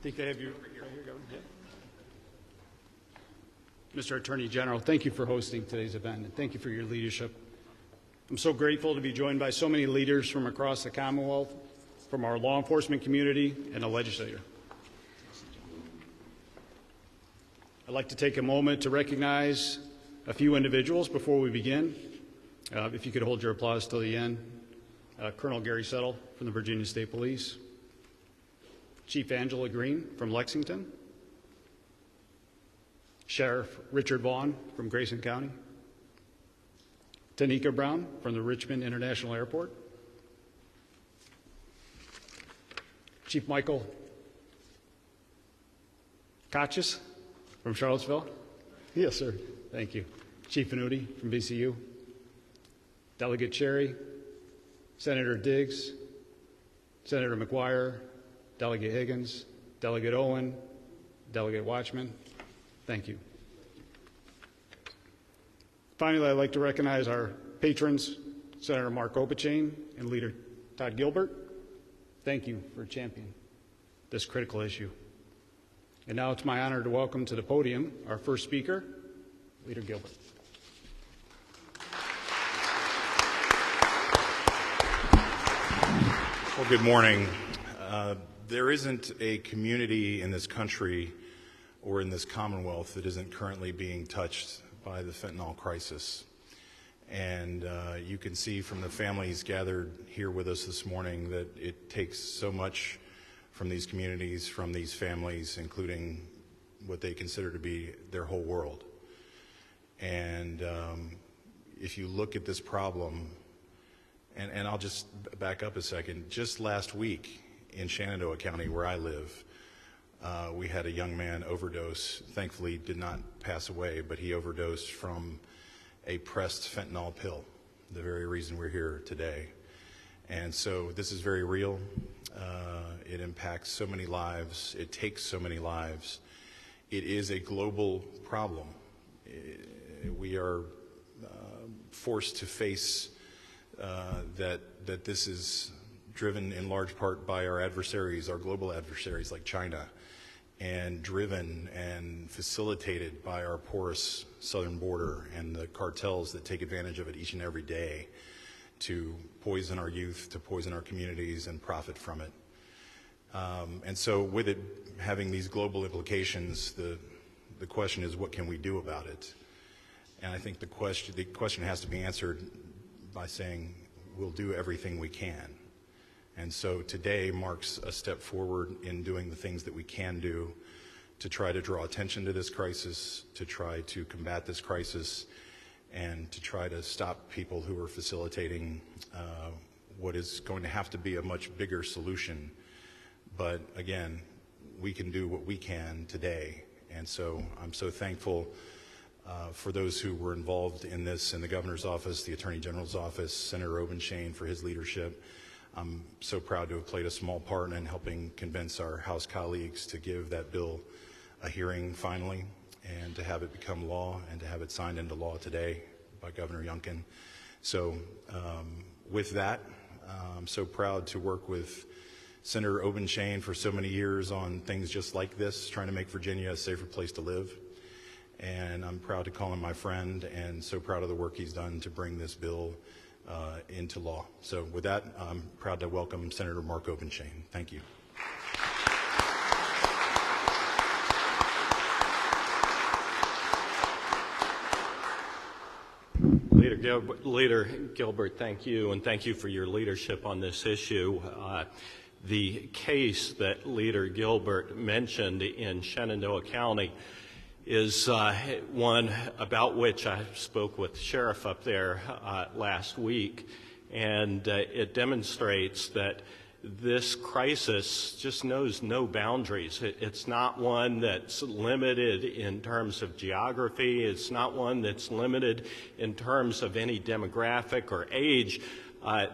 think they have you right here. Yeah. Mr. Attorney General, thank you for hosting today's event, and thank you for your leadership. I'm so grateful to be joined by so many leaders from across the Commonwealth, from our law enforcement community and the legislature. I'd like to take a moment to recognize a few individuals before we begin. If you could hold your applause till the end. Colonel Gary Settle from the Virginia State Police, Chief Angela Green from Lexington, Sheriff Richard Vaughn from Grayson County, Tanika Brown from the Richmond International Airport, Chief Michael Kachis from Charlottesville. Yes, sir. Thank you. Chief Venuti from VCU, Delegate Cherry, Senator Diggs, Senator McGuire, Delegate Higgins, Delegate Owen, Delegate Watchman, thank you. Finally, I'd like to recognize our patrons, Senator Mark Obuchain and Leader Todd Gilbert. Thank you for championing this critical issue. And now it's my honor to welcome to the podium our first speaker, Leader Gilbert. Well, good morning. There isn't a community in this country or in this Commonwealth that isn't currently being touched by the fentanyl crisis. And you can see from the families gathered here with us this morning that it takes so much from these communities, from these families, including what they consider to be their whole world. And if you look at this problem, and I'll just back up a second. Just last week in Shenandoah County, where I live, we had a young man overdose. Thankfully, did not pass away, but he overdosed from a pressed fentanyl pill, the very reason we're here today. And so this is very real. It impacts so many lives. It takes so many lives. It is a global problem. We are forced to face that this is driven in large part by our adversaries, our global adversaries like China, and driven and facilitated by our porous southern border and the cartels that take advantage of it each and every day to poison our youth, to poison our communities and profit from it. And so with it having these global implications, the question is, what can we do about it? And I think the question has to be answered by saying we'll do everything we can. And so today marks a step forward in doing the things that we can do to try to draw attention to this crisis, to try to combat this crisis, and to try to stop people who are facilitating what is going to have to be a much bigger solution. But again, we can do what we can today. And so I'm so thankful for those who were involved in this in the governor's office, the attorney general's office, Senator Obuchain for his leadership. I'm so proud to have played a small part in helping convince our House colleagues to give that bill a hearing finally, and to have it become law and to have it signed into law today by Governor Youngkin. So with that, I'm so proud to work with Senator Obuchain for so many years on things just like this, trying to make Virginia a safer place to live. And I'm proud to call him my friend, and so proud of the work he's done to bring this bill into law. So with that, I'm proud to welcome Senator Mark Obuchain. Thank you. Leader Gilbert, thank you, and thank you for your leadership on this issue. The case that Leader Gilbert mentioned in Shenandoah County is one about which I spoke with the sheriff up there last week, and it demonstrates that this crisis just knows no boundaries. It's not one that's limited in terms of geography. It's not one that's limited in terms of any demographic or age.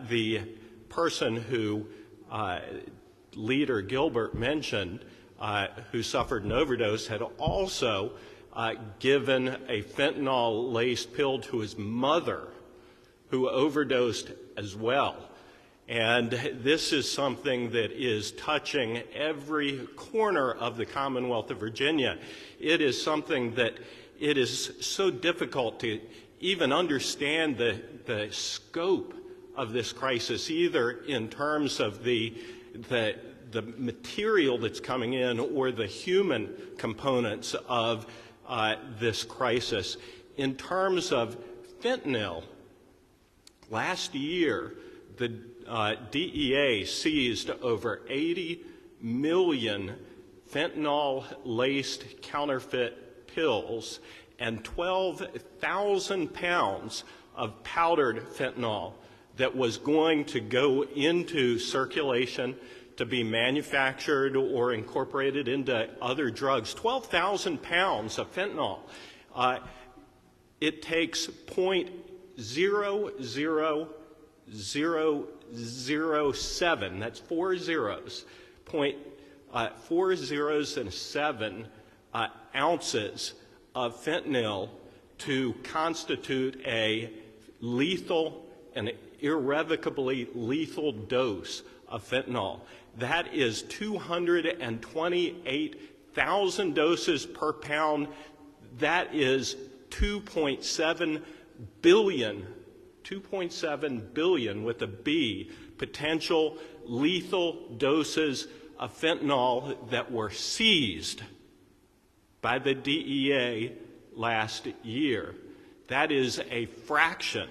The person who Leader Gilbert mentioned, who suffered an overdose, had also given a fentanyl-laced pill to his mother, who overdosed as well. And this is something that is touching every corner of the Commonwealth of Virginia. It is something that it is so difficult to even understand the scope of this crisis, either in terms of the material that's coming in or the human components of this crisis. In terms of fentanyl, last year, the DEA seized over 80 million fentanyl-laced counterfeit pills and 12,000 pounds of powdered fentanyl that was going to go into circulation to be manufactured or incorporated into other drugs. 12,000 pounds of fentanyl. It takes 0.00007, that's 4 zeros, 407 ounces of fentanyl to constitute a lethal and irrevocably lethal dose of fentanyl. That is 228,000 doses per pound. That is 2.7 billion with a B, potential lethal doses of fentanyl that were seized by the DEA last year. That is a fraction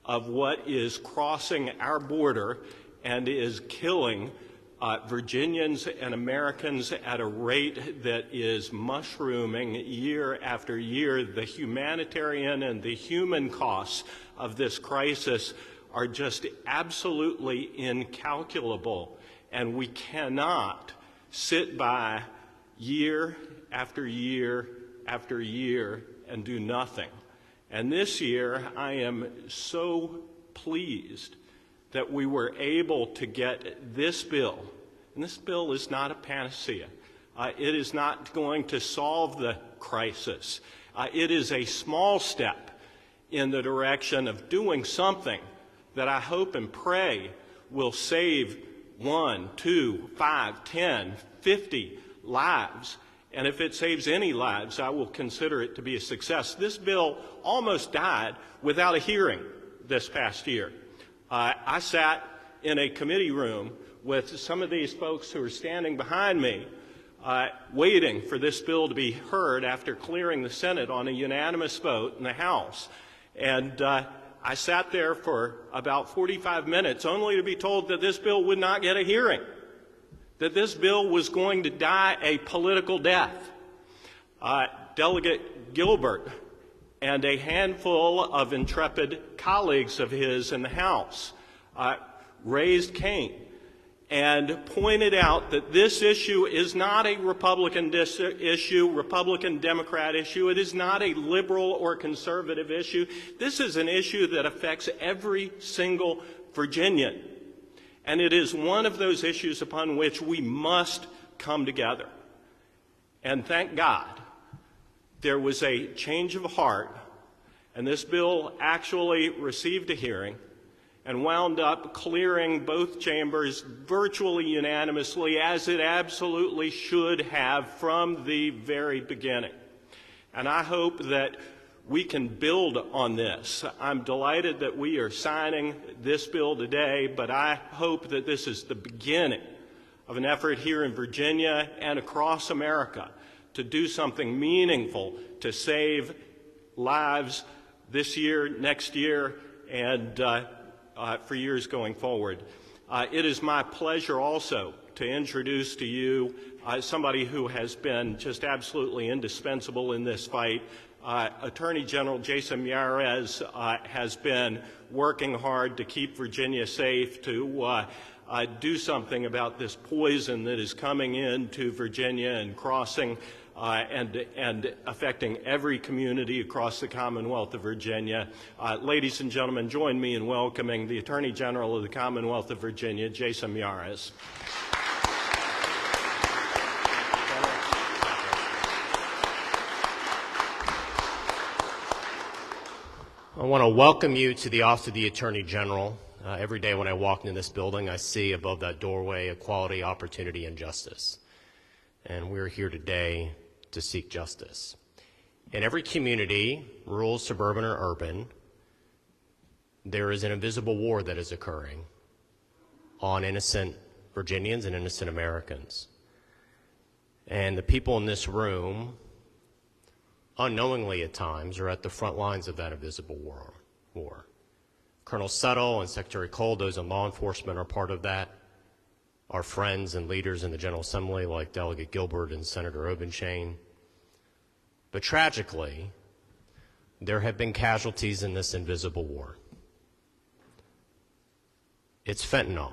of what is crossing our border and is killing Virginians and Americans at a rate that is mushrooming year after year. The humanitarian and the human costs of this crisis are just absolutely incalculable, and we cannot sit by year after year after year and do nothing. And this year, I am so pleased that we were able to get this bill, and this bill is not a panacea. It is not going to solve the crisis. It is a small step in the direction of doing something that I hope and pray will save 1, 2, 5, 10, 50 lives. And if it saves any lives, I will consider it to be a success. This bill almost died without a hearing this past year. I sat in a committee room with some of these folks who are standing behind me, waiting for this bill to be heard after clearing the Senate on a unanimous vote in the House. And I sat there for about 45 minutes only to be told that this bill would not get a hearing, that this bill was going to die a political death. Delegate Gilbert and a handful of intrepid colleagues of his in the House raised Cain and pointed out that this issue is not a Republican issue, Republican-Democrat issue. It is not a liberal or conservative issue. This is an issue that affects every single Virginian. And it is one of those issues upon which we must come together. And thank God there was a change of heart, and this bill actually received a hearing and wound up clearing both chambers virtually unanimously, as it absolutely should have from the very beginning. And I hope that we can build on this. I'm delighted that we are signing this bill today, but I hope that this is the beginning of an effort here in Virginia and across America to do something meaningful to save lives this year, next year, and for years going forward. It is my pleasure also to introduce to you somebody who has been just absolutely indispensable in this fight. Attorney General Jason Miyares has been working hard to keep Virginia safe, to do something about this poison that is coming into Virginia and crossing and affecting every community across the Commonwealth of Virginia. Ladies and gentlemen, join me in welcoming the Attorney General of the Commonwealth of Virginia, Jason Miyares. I want to welcome you to the Office of the Attorney General. Every day when I walk into this building, I see above that doorway equality, opportunity, and justice. And we're here today to seek justice. In every community, rural, suburban, or urban, there is an invisible war that is occurring on innocent Virginians and innocent Americans. And the people in this room, unknowingly at times, are at the front lines of that invisible war. Colonel Settle and Secretary Cole, those in law enforcement, are part of that. Our friends and leaders in the General Assembly, like Delegate Gilbert and Senator Obenshain. But tragically, there have been casualties in this invisible war. It's fentanyl.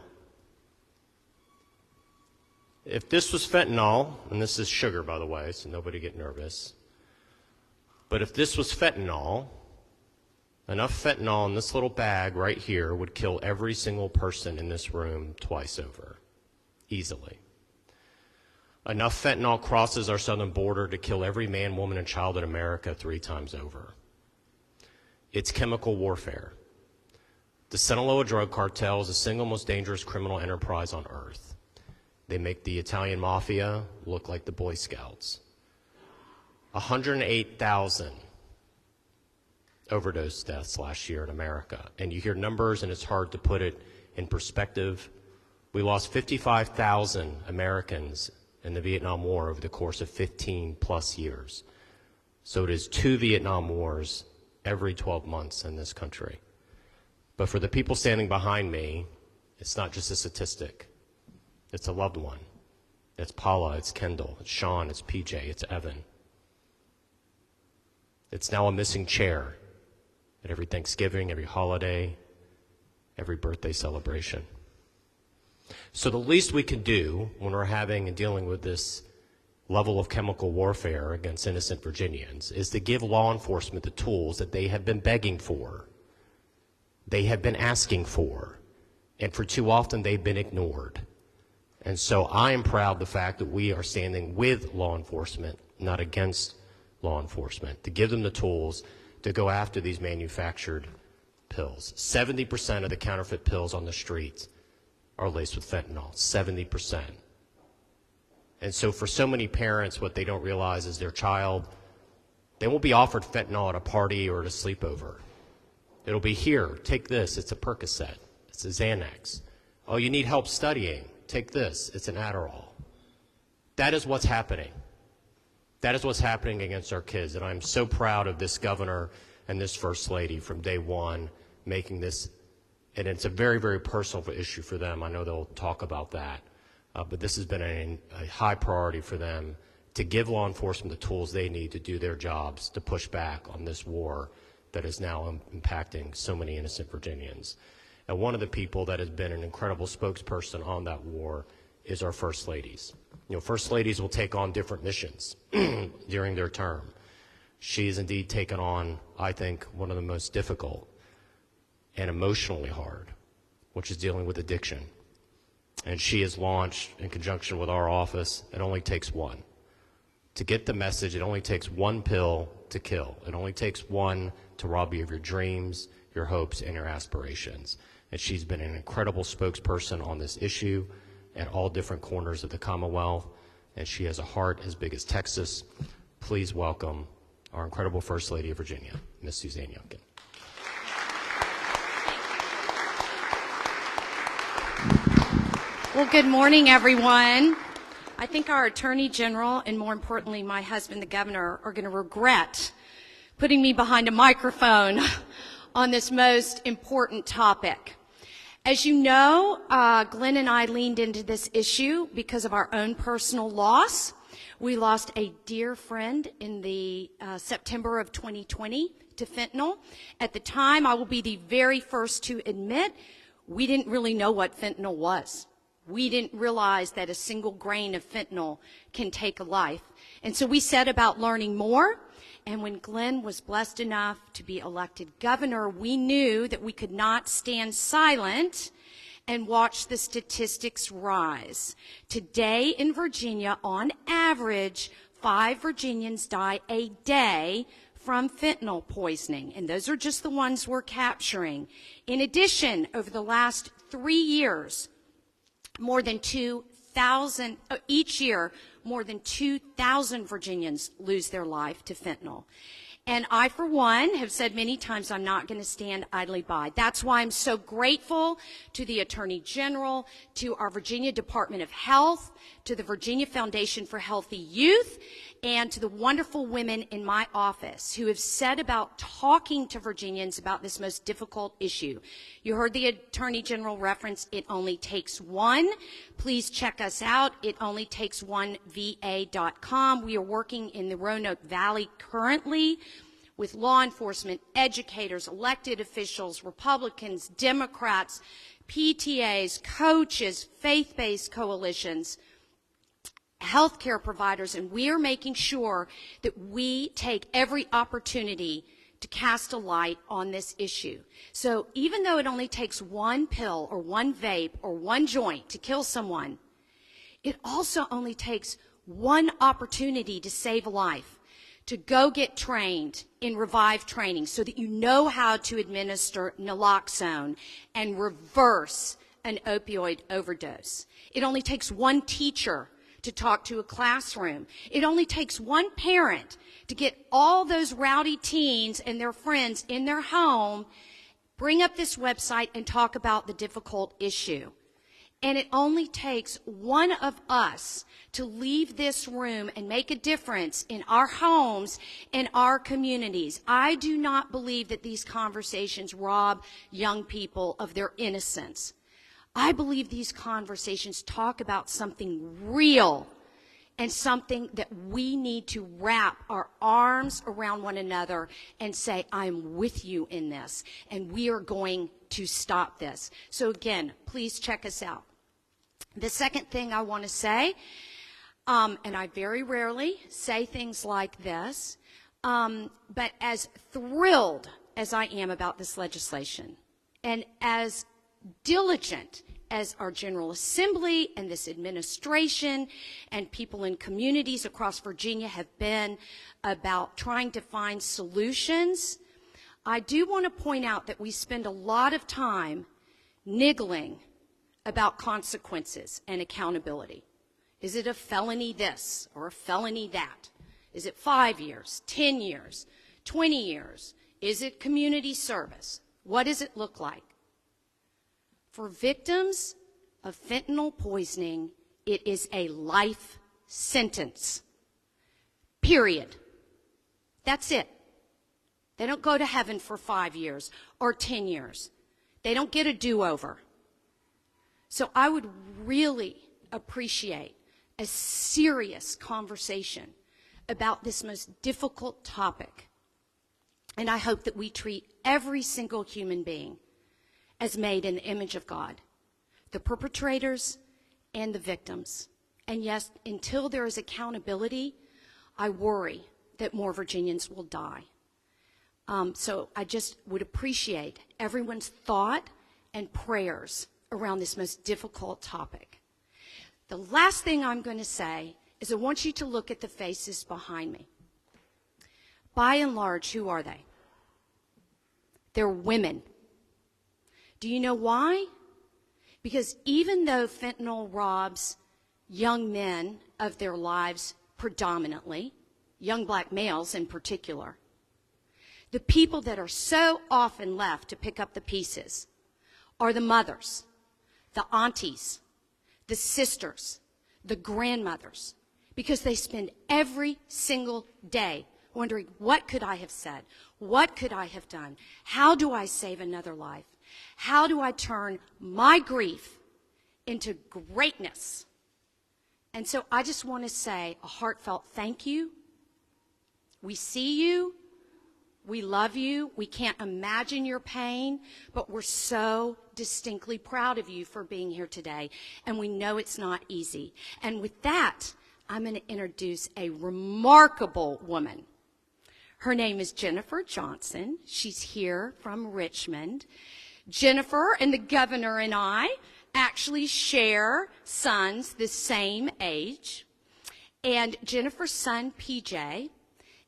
If this was fentanyl, and this is sugar, by the way, so nobody get nervous, but if this was fentanyl, enough fentanyl in this little bag right here would kill every single person in this room twice over, easily. Enough fentanyl crosses our southern border to kill every man, woman, and child in America 3 times over. It's chemical warfare. The Sinaloa drug cartel is the single most dangerous criminal enterprise on earth. They make the Italian mafia look like the Boy Scouts. 108,000 overdose deaths last year in America. And you hear numbers and it's hard to put it in perspective. We lost 55,000 Americans in the Vietnam War over the course of 15 plus years. So it is 2 Vietnam Wars every 12 months in this country. But for the people standing behind me, it's not just a statistic. It's a loved one. It's Paula, it's Kendall, it's Sean, it's PJ, it's Evan. It's now a missing chair at every Thanksgiving, every holiday, every birthday celebration. So the least we can do when we're having and dealing with this level of chemical warfare against innocent Virginians is to give law enforcement the tools that they have been begging for, they have been asking for, and for too often they've been ignored. And so I am proud of the fact that we are standing with law enforcement, not against law enforcement, to give them the tools to go after these manufactured pills. 70% of the counterfeit pills on the streets are laced with fentanyl, 70%. And so for so many parents, what they don't realize is their child, they won't be offered fentanyl at a party or at a sleepover. It'll be, here, take this, it's a Percocet, it's a Xanax. Oh, you need help studying, take this, it's an Adderall. That is what's happening. That is what's happening against our kids. And I'm so proud of this governor and this first lady from day one making this, and it's a very, very personal issue for them. I know they'll talk about that. But this has been a high priority for them to give law enforcement the tools they need to do their jobs, to push back on this war that is now impacting so many innocent Virginians. And one of the people that has been an incredible spokesperson on that war is our first ladies. You know, first ladies will take on different missions during their term. She has indeed taken on, I think, one of the most difficult and emotionally hard, which is dealing with addiction. And she has launched, in conjunction with our office, It Only Takes One. To get the message, it only takes one pill to kill. It only takes one to rob you of your dreams, your hopes, and your aspirations. And she's been an incredible spokesperson on this issue at all different corners of the Commonwealth. And she has a heart as big as Texas. Please welcome our incredible First Lady of Virginia, Ms. Suzanne Youngkin. Well, good morning, everyone. I think our Attorney General, and more importantly, my husband, the Governor, are going to regret putting me behind a microphone on this most important topic. As you know, Glenn and I leaned into this issue because of our own personal loss. We lost a dear friend in the September of 2020 to fentanyl. At the time, I will be the very first to admit, we didn't really know what fentanyl was. We didn't realize that a single grain of fentanyl can take a life. And so we set about learning more. And when Glenn was blessed enough to be elected governor, we knew that we could not stand silent and watch the statistics rise. Today in Virginia, on average, 5 Virginians die a day from fentanyl poisoning, and those are just the ones we're capturing. In addition, over the last 3 years, more than 2,000, each year, more than 2,000 Virginians lose their life to fentanyl. And I, for one, have said many times I'm not going to stand idly by. That's why I'm so grateful to the Attorney General, to our Virginia Department of Health, to the Virginia Foundation for Healthy Youth, and to the wonderful women in my office who have said about talking to Virginians about this most difficult issue. You heard the Attorney General reference, it only takes one. Please check us out. It only takes one VA.com. We are working in the Roanoke Valley currently with law enforcement, educators, elected officials, Republicans, Democrats, PTAs, coaches, faith-based coalitions, healthcare providers, and we are making sure that we take every opportunity to cast a light on this issue. So even though it only takes one pill or one vape or one joint to kill someone, it also only takes one opportunity to save a life, to go get trained in Revive training so that you know how to administer naloxone and reverse an opioid overdose. It only takes one teacher to talk to a classroom. It only takes one parent to get all those rowdy teens and their friends in their home, bring up this website and talk about the difficult issue. And it only takes one of us to leave this room and make a difference in our homes and our communities. I do not believe that these conversations rob young people of their innocence. I believe these conversations talk about something real and something that we need to wrap our arms around one another and say, I'm with you in this, and we are going to stop this. So again, please check us out. The second thing I want to say, and I very rarely say things like this, but as thrilled as I am about this legislation, and as diligent as our General Assembly and this administration and people in communities across Virginia have been about trying to find solutions, I do want to point out that we spend a lot of time niggling about consequences and accountability. Is it a felony this or a felony that? Is it 5 years, 10 years, 20 years? Is it community service? What does it look like? For victims of fentanyl poisoning, it is a life sentence. Period. That's it. They don't go to heaven for 5 years or 10 years. They don't get a do-over. So I would really appreciate a serious conversation about this most difficult topic. And I hope that we treat every single human being as made in the image of God, the perpetrators and the victims. And yes, until there is accountability, I worry that more Virginians will die. So I just would appreciate everyone's thought and prayers around this most difficult topic. The last thing I'm going to say is I want you to look at the faces behind me. By and large, who are they? They're women. Do you know why? Because even though fentanyl robs young men of their lives predominantly, young black males in particular, the people that are so often left to pick up the pieces are the mothers, the aunties, the sisters, the grandmothers, because they spend every single day wondering, what could I have said? What could I have done? How do I save another life? How do I turn my grief into greatness? And so I just want to say a heartfelt thank you. We see you. We love you. We can't imagine your pain, but we're so distinctly proud of you for being here today. And we know it's not easy. And with that, I'm going to introduce a remarkable woman. Her name is Jennifer Johnson. She's here from Richmond. Jennifer and the governor and I actually share sons the same age. And Jennifer's son, PJ,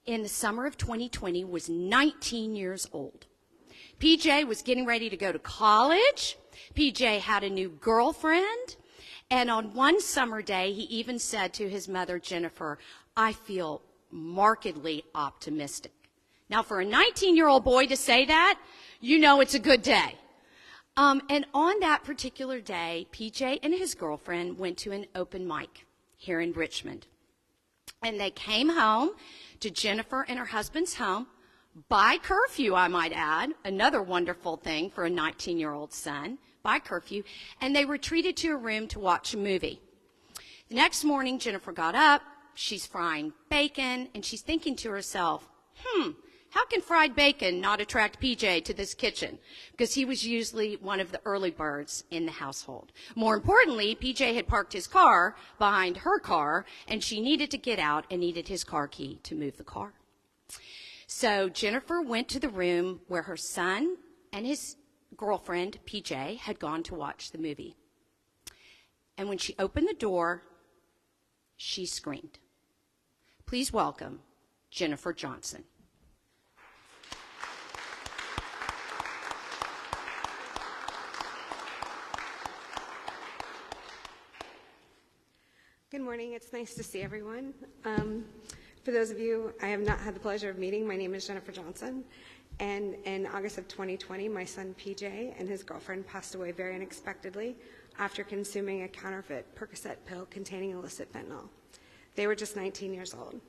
in the summer of 2020 was 19 years old. PJ was getting ready to go to college. PJ had a new girlfriend. And on one summer day, he even said to his mother, Jennifer, I feel markedly optimistic. Now, for a 19-year-old boy to say that, you know it's a good day. And on that particular day, PJ and his girlfriend went to an open mic here in Richmond. And they came home to Jennifer and her husband's home by curfew, I might add, another wonderful thing for a 19-year-old son, by curfew, and they retreated to a room to watch a movie. The next morning, Jennifer got up, she's frying bacon, and she's thinking to herself, how can fried bacon not attract PJ to this kitchen? Because he was usually one of the early birds in the household. More importantly, PJ had parked his car behind her car, and she needed to get out and needed his car key to move the car. So Jennifer went to the room where her son and his girlfriend, PJ, had gone to watch the movie. And when she opened the door, she screamed. Please welcome Jennifer Johnson. Good morning. It's nice to see everyone. For those of you I have not had the pleasure of meeting, my name is Jennifer Johnson. And in August of 2020, my son PJ and his girlfriend passed away very unexpectedly after consuming a counterfeit Percocet pill containing illicit fentanyl. They were just 19 years old.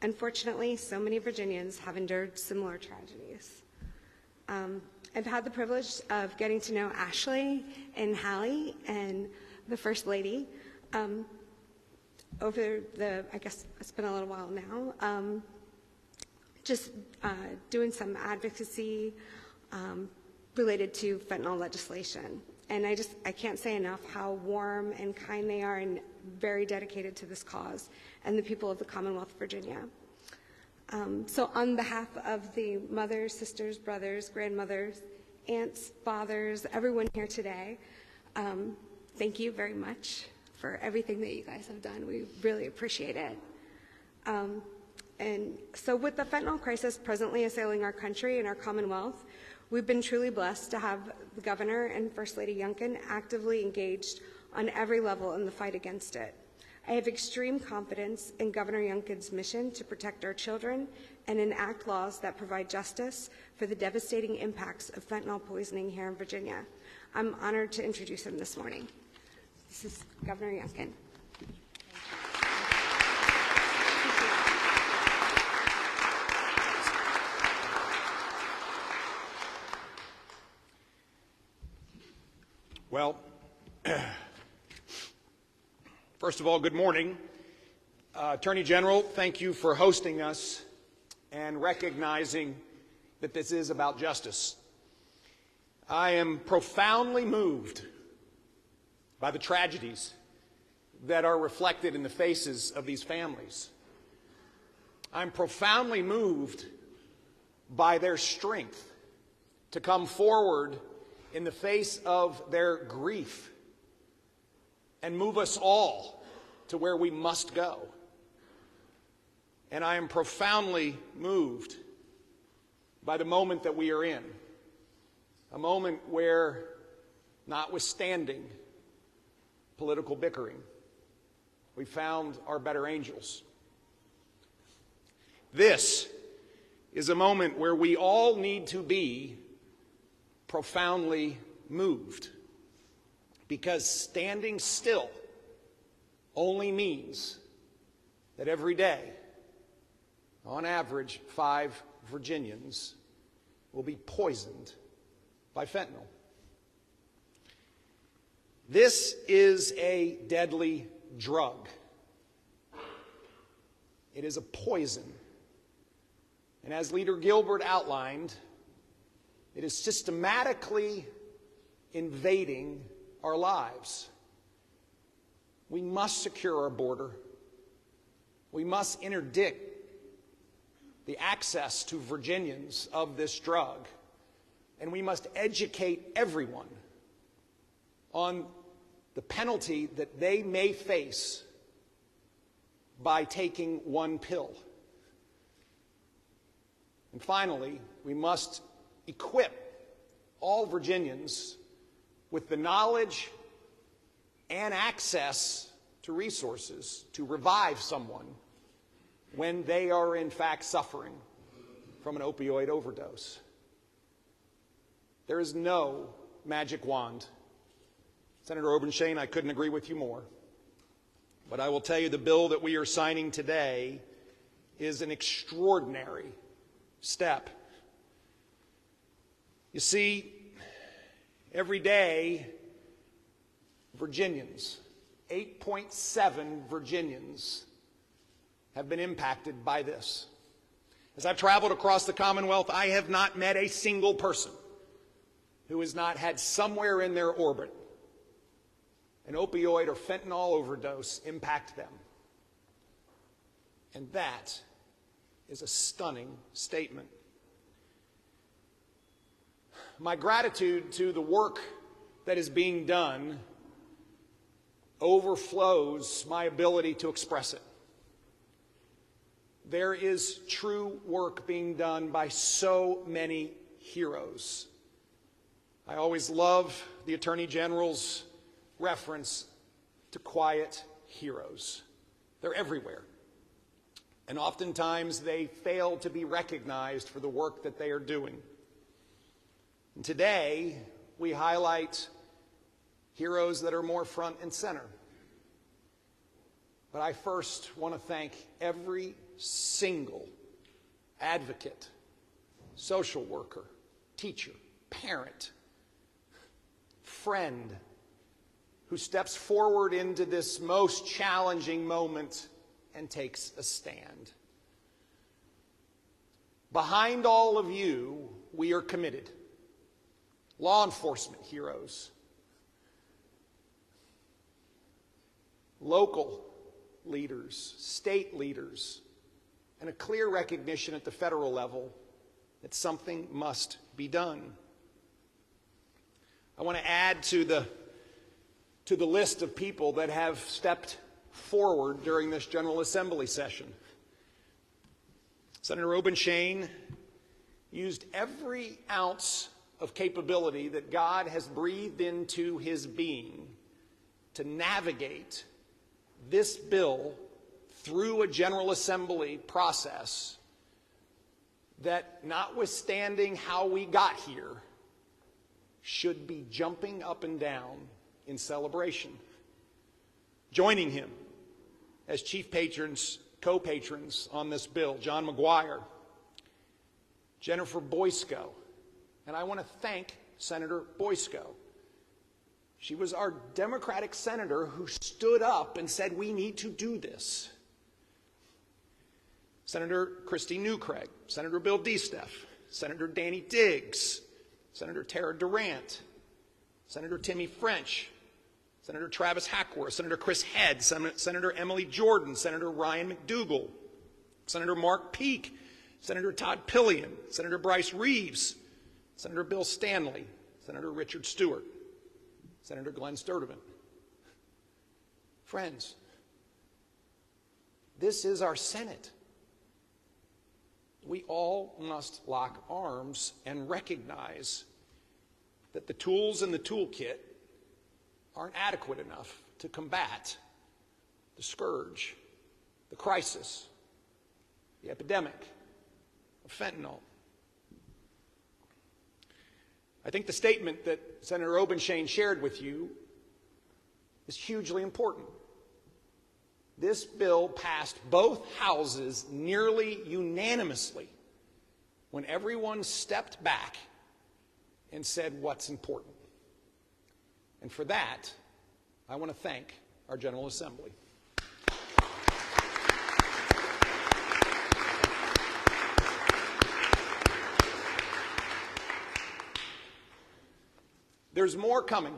Unfortunately, so many Virginians have endured similar tragedies. I've had the privilege of getting to know Ashley and Hallie and the First Lady over I guess it's been a little while now, just doing some advocacy related to fentanyl legislation. And I can't say enough how warm and kind they are and very dedicated to this cause and the people of the Commonwealth of Virginia. So on behalf of the mothers, sisters, brothers, grandmothers, aunts, fathers, everyone here today, thank you very much for everything that you guys have done. We really appreciate it. And so with the fentanyl crisis presently assailing our country and our Commonwealth, we've been truly blessed to have the Governor and First Lady Youngkin actively engaged on every level in the fight against it. I have extreme confidence in Governor Youngkin's mission to protect our children and enact laws that provide justice for the devastating impacts of fentanyl poisoning here in Virginia. I'm honored to introduce him this morning. This is Governor Youngkin. Well, first of all, good morning. Attorney General, thank you for hosting us and recognizing that this is about justice. I am profoundly moved by the tragedies that are reflected in the faces of these families. I'm profoundly moved by their strength to come forward in the face of their grief and move us all to where we must go. And I am profoundly moved by the moment that we are in, a moment where, notwithstanding political bickering, we found our better angels. This is a moment where we all need to be profoundly moved, because standing still only means that every day, on average, 5 Virginians will be poisoned by fentanyl. This is a deadly drug. It is a poison. And as Leader Gilbert outlined, it is systematically invading our lives. We must secure our border. We must interdict the access to Virginians of this drug. And we must educate everyone on the penalty that they may face by taking one pill. And finally, we must equip all Virginians with the knowledge and access to resources to revive someone when they are in fact suffering from an opioid overdose. There is no magic wand. Senator Obenshain, I couldn't agree with you more. But I will tell you the bill that we are signing today is an extraordinary step. You see, every day, Virginians, 8.7 Virginians, have been impacted by this. As I've traveled across the Commonwealth, I have not met a single person who has not had somewhere in their orbit an opioid or fentanyl overdose impact them. And that is a stunning statement. My gratitude to the work that is being done overflows my ability to express it. There is true work being done by so many heroes. I always love the Attorney General's reference to quiet heroes. They're everywhere. And oftentimes they fail to be recognized for the work that they are doing. And today, we highlight heroes that are more front and center. But I first want to thank every single advocate, social worker, teacher, parent, friend who steps forward into this most challenging moment and takes a stand. Behind all of you, we are committed. Law enforcement heroes, local leaders, state leaders, and a clear recognition at the federal level that something must be done. I want to add to the list of people that have stepped forward during this General Assembly session. Senator Obenshain used every ounce of capability that God has breathed into his being to navigate this bill through a General Assembly process that, notwithstanding how we got here, should be jumping up and down in celebration. Joining him as chief patrons, co-patrons on this bill, John McGuire, Jennifer Boysko, and I want to thank Senator Boysko. She was our Democratic senator who stood up and said, we need to do this. Senator Christy Newcraig, Senator Bill DeSteff, Senator Danny Diggs, Senator Tara Durant, Senator Timmy French, Senator Travis Hackworth, Senator Chris Head, Senator Emily Jordan, Senator Ryan McDougall, Senator Mark Peake, Senator Todd Pillion, Senator Bryce Reeves, Senator Bill Stanley, Senator Richard Stewart, Senator Glenn Sturtevant. Friends, this is our Senate. We all must lock arms and recognize that the tools in the toolkit aren't adequate enough to combat the scourge, the crisis, the epidemic of fentanyl. I think the statement that Senator Obenshain shared with you is hugely important. This bill passed both houses nearly unanimously when everyone stepped back and said what's important. And for that, I want to thank our General Assembly. There's more coming.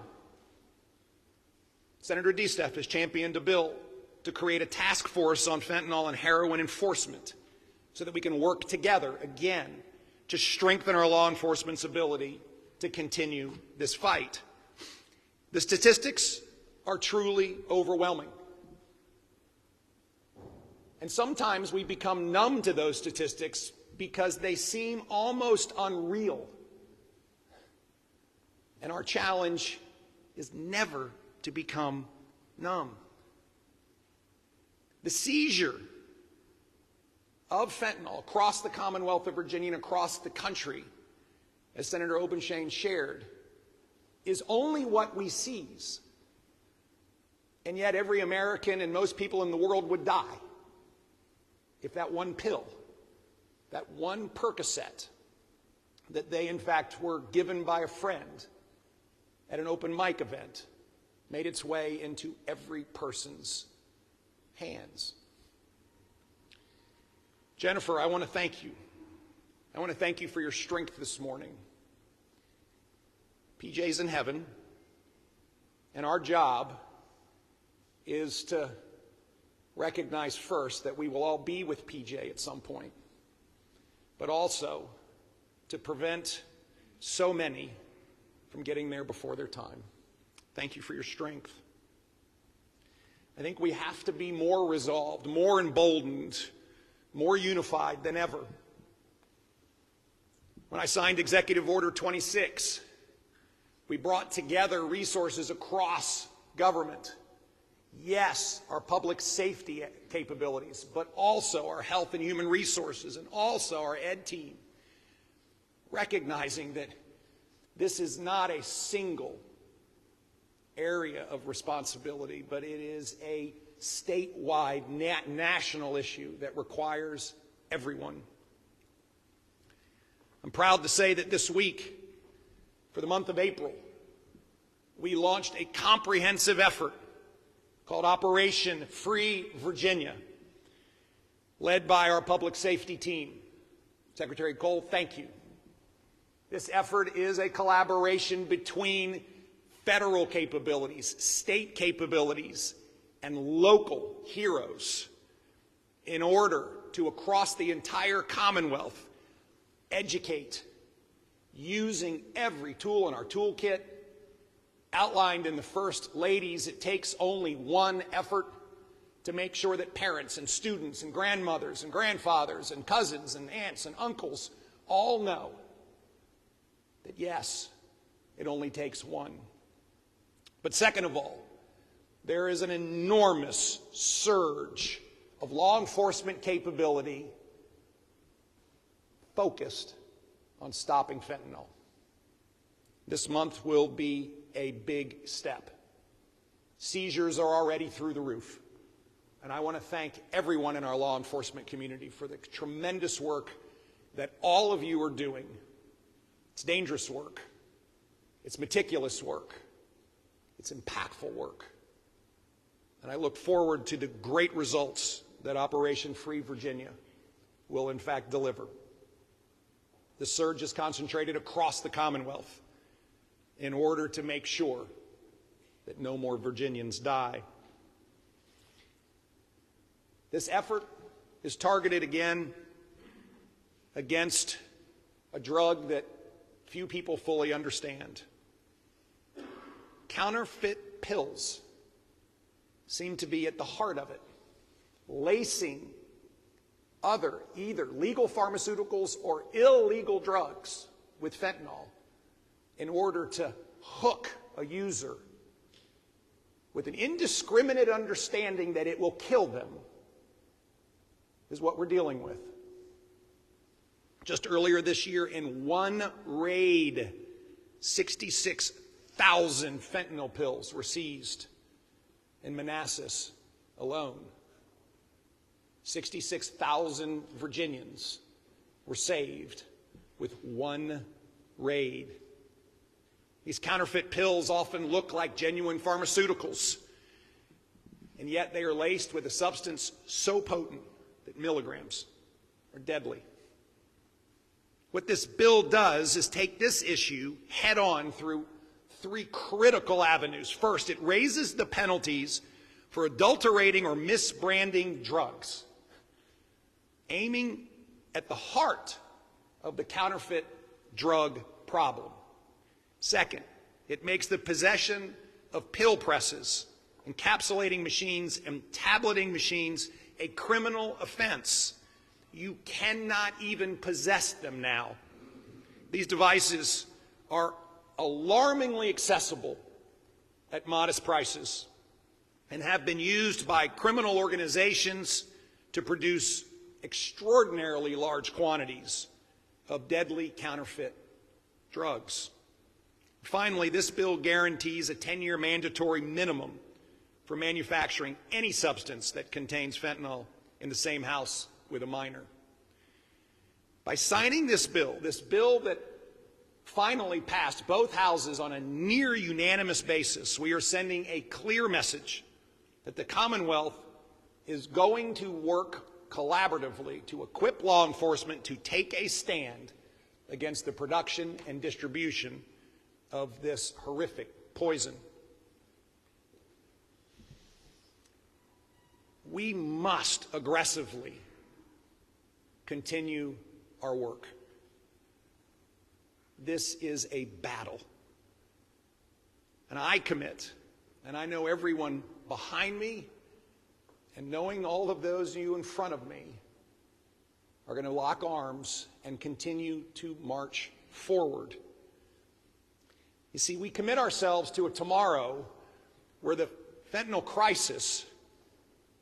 Senator DeSteff has championed a bill to create a task force on fentanyl and heroin enforcement so that we can work together again to strengthen our law enforcement's ability to continue this fight. The statistics are truly overwhelming. And sometimes we become numb to those statistics because they seem almost unreal. And our challenge is never to become numb. The seizure of fentanyl across the Commonwealth of Virginia and across the country, as Senator Obenshain shared, is only what we seize. And yet every American and most people in the world would die if that one pill, that one Percocet that they in fact were given by a friend at an open mic event made its way into every person's hands. Jennifer, I want to thank you. I want to thank you for your strength this morning. PJ's in heaven, and our job is to recognize first that we will all be with PJ at some point, but also to prevent so many from getting there before their time. Thank you for your strength. I think we have to be more resolved, more emboldened, more unified than ever. When I signed Executive Order 26, we brought together resources across government. Yes, our public safety capabilities, but also our health and human resources, and also our ed team, recognizing that this is not a single area of responsibility, but it is a statewide, national issue that requires everyone. I'm proud to say that this week, for the month of April, we launched a comprehensive effort called Operation Free Virginia, led by our public safety team. Secretary Cole, thank you. This effort is a collaboration between federal capabilities, state capabilities, and local heroes in order to, across the entire Commonwealth, educate using every tool in our toolkit. Outlined in the First Lady's, it takes only one effort to make sure that parents and students and grandmothers and grandfathers and cousins and aunts and uncles all know that, yes, it only takes one. But second of all, there is an enormous surge of law enforcement capability focused on stopping fentanyl. This month will be a big step. Seizures are already through the roof. And I want to thank everyone in our law enforcement community for the tremendous work that all of you are doing. It's dangerous work. It's meticulous work. It's impactful work. And I look forward to the great results that Operation Free Virginia will in fact deliver. The surge is concentrated across the Commonwealth in order to make sure that no more Virginians die. This effort is targeted again against a drug that few people fully understand. Counterfeit pills seem to be at the heart of it, lacing other either legal pharmaceuticals or illegal drugs with fentanyl in order to hook a user with an indiscriminate understanding that it will kill them, is what we're dealing with. Just earlier this year, in one raid, 66,000 fentanyl pills were seized in Manassas alone. 66,000 Virginians were saved with one raid. These counterfeit pills often look like genuine pharmaceuticals, and yet they are laced with a substance so potent that milligrams are deadly. What this bill does is take this issue head on through three critical avenues. First, it raises the penalties for adulterating or misbranding drugs, aiming at the heart of the counterfeit drug problem. Second, it makes the possession of pill presses, encapsulating machines, and tableting machines a criminal offense. You cannot even possess them now. These devices are alarmingly accessible at modest prices and have been used by criminal organizations to produce extraordinarily large quantities of deadly counterfeit drugs. Finally, this bill guarantees a 10-year mandatory minimum for manufacturing any substance that contains fentanyl in the same house with a minor. By signing this bill that finally passed both houses on a near unanimous basis, we are sending a clear message that the Commonwealth is going to work collaboratively to equip law enforcement to take a stand against the production and distribution of this horrific poison. We must aggressively continue our work. This is a battle. And I commit, and I know everyone behind me, and knowing all of those of you in front of me, are going to lock arms and continue to march forward. You see, we commit ourselves to a tomorrow where the fentanyl crisis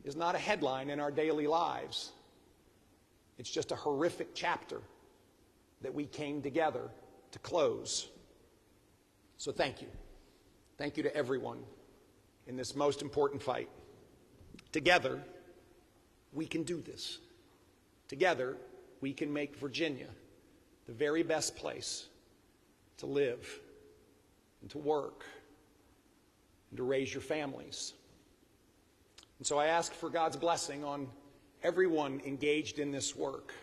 is not a headline in our daily lives. It's just a horrific chapter that we came together to close. So thank you. Thank you to everyone in this most important fight. Together, we can do this. Together, we can make Virginia the very best place to live and to work and to raise your families. And so I ask for God's blessing on everyone engaged in this work,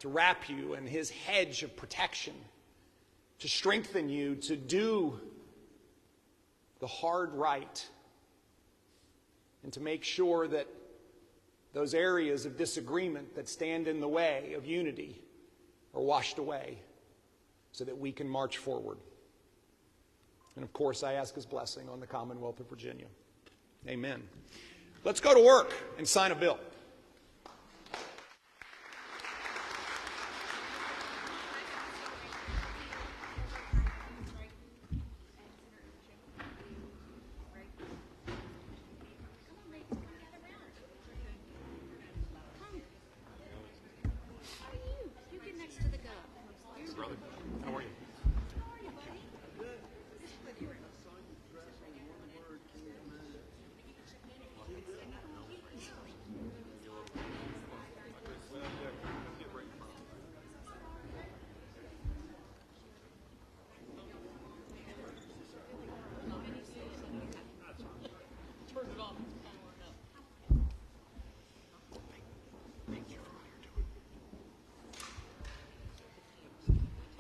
to wrap you in his hedge of protection, to strengthen you to do the hard right, and to make sure that those areas of disagreement that stand in the way of unity are washed away so that we can march forward. And of course, I ask his blessing on the Commonwealth of Virginia. Amen. Let's go to work and sign a bill.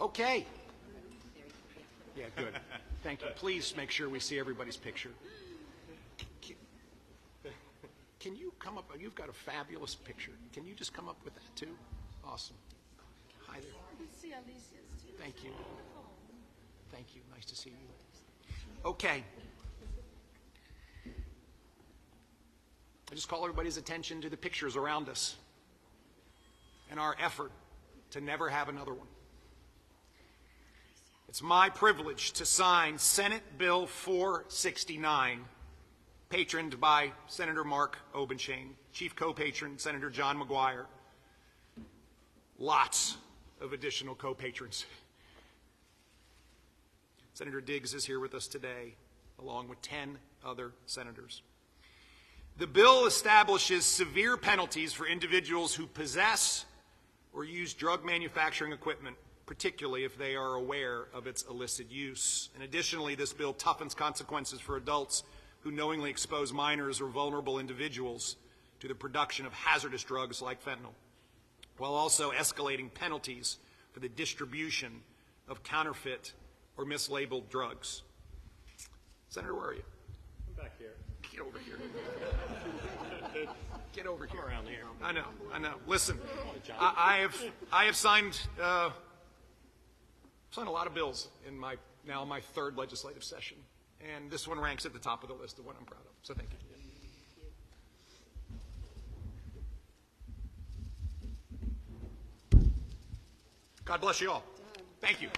Okay. Yeah, good. Thank you. Please make sure we see everybody's picture. Can you come up? You've got a fabulous picture. Can you just come up with that too? Awesome. Hi there. Thank you. Thank you. Nice to see you. Okay. I just call everybody's attention to the pictures around us and our effort to never have another one. It's my privilege to sign Senate Bill 469, patroned by Senator Mark Obenshain, Chief Co-Patron Senator John McGuire, lots of additional co-patrons. Senator Diggs is here with us today, along with 10 other senators. The bill establishes severe penalties for individuals who possess or use drug manufacturing equipment, particularly if they are aware of its illicit use. And additionally, this bill toughens consequences for adults who knowingly expose minors or vulnerable individuals to the production of hazardous drugs like fentanyl, while also escalating penalties for the distribution of counterfeit or mislabeled drugs. Senator, where are you? I'm back here. Get over here. Get over here. I'm around here. I know. Listen, I have signed a lot of bills in my third legislative session, and this one ranks at the top of the list of what I'm proud of. So thank you. God bless you all. Thank you.